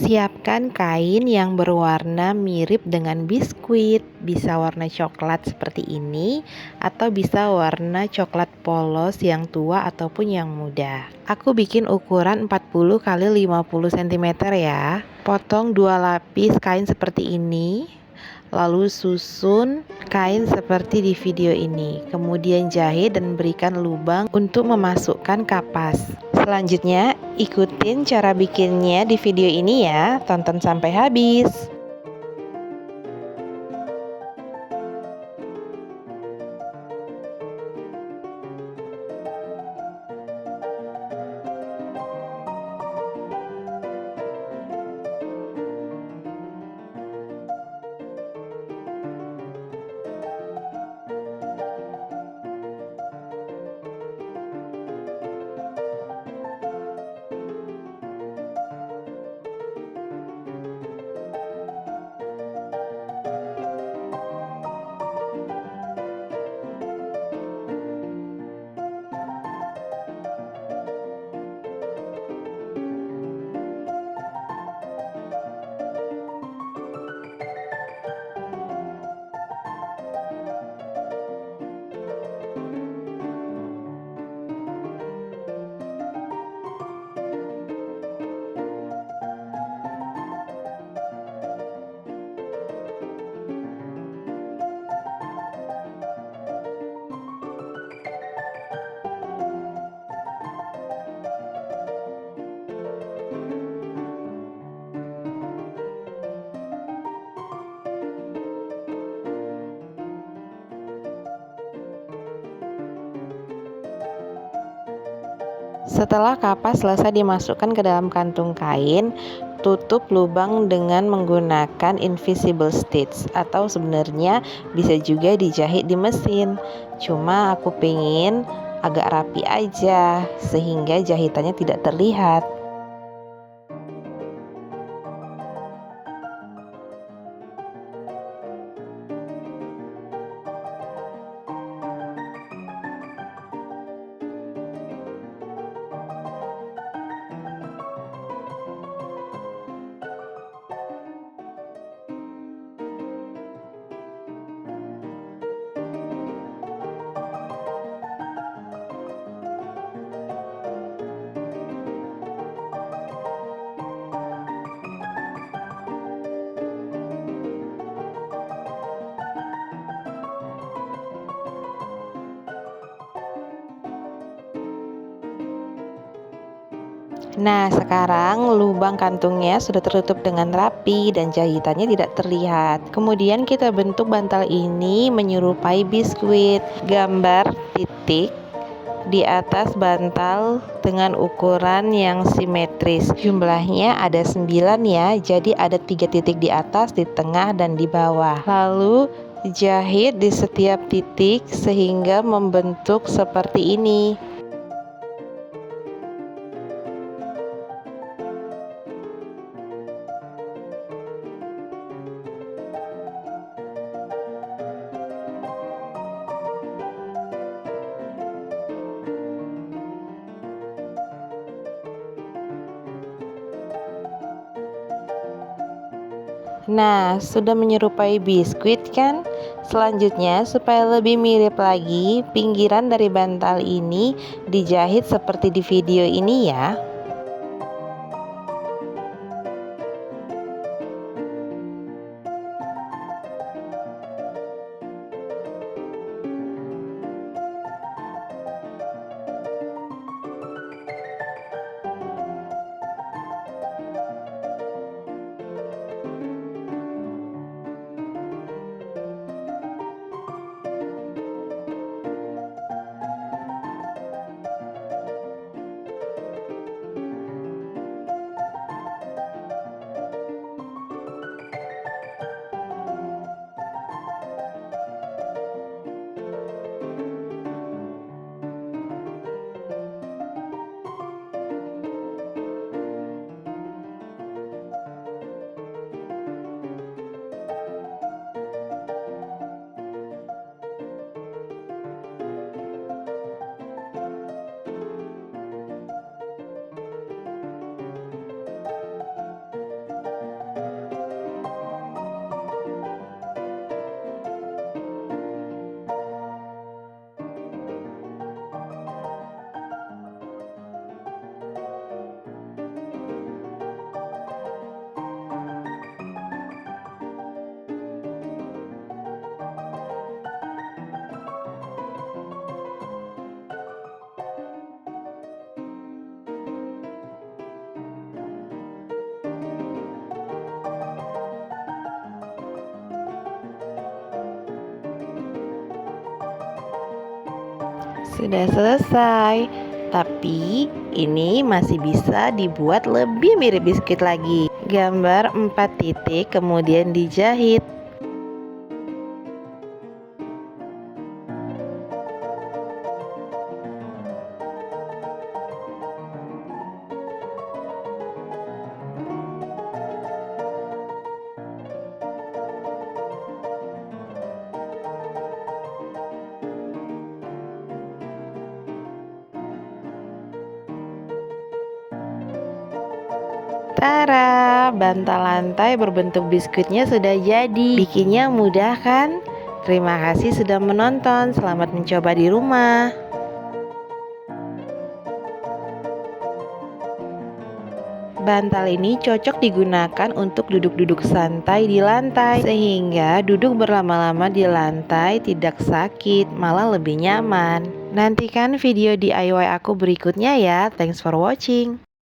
Siapkan kain yang berwarna mirip dengan biskuit, bisa warna coklat seperti ini, atau bisa warna coklat polos yang tua ataupun yang muda. Aku bikin ukuran 40 x 50 cm ya. Potong 2 lapis kain seperti ini, lalu susun kain seperti di video ini. Kemudian jahit dan berikan lubang untuk memasukkan kapas. Selanjutnya, ikutin cara bikinnya di video ini ya, tonton sampai habis. Setelah kapas selesai dimasukkan ke dalam kantung kain, tutup lubang dengan menggunakan invisible stitch, atau sebenarnya bisa juga dijahit di mesin. Cuma aku pengen agak rapi aja sehingga jahitannya tidak terlihat. Nah, sekarang lubang kantungnya sudah tertutup dengan rapi dan jahitannya tidak terlihat. Kemudian kita bentuk bantal ini menyerupai biskuit. Gambar titik di atas bantal dengan ukuran yang simetris. Jumlahnya ada 9 ya, jadi ada 3 titik di atas, di tengah, dan di bawah. Lalu jahit di setiap titik sehingga membentuk seperti ini. Nah, sudah menyerupai biskuit kan? Selanjutnya, supaya lebih mirip lagi, pinggiran dari bantal ini dijahit seperti di video ini ya. Sudah selesai. Tapi ini masih bisa dibuat lebih mirip biskuit lagi. Gambar 4 titik kemudian dijahit. Tara, bantal lantai berbentuk biskuitnya sudah jadi. Bikinnya mudah kan? Terima kasih sudah menonton. Selamat mencoba di rumah. Bantal ini cocok digunakan untuk duduk-duduk santai di lantai, sehingga duduk berlama-lama di lantai tidak sakit, malah lebih nyaman. Nantikan video DIY aku berikutnya ya. Thanks for watching.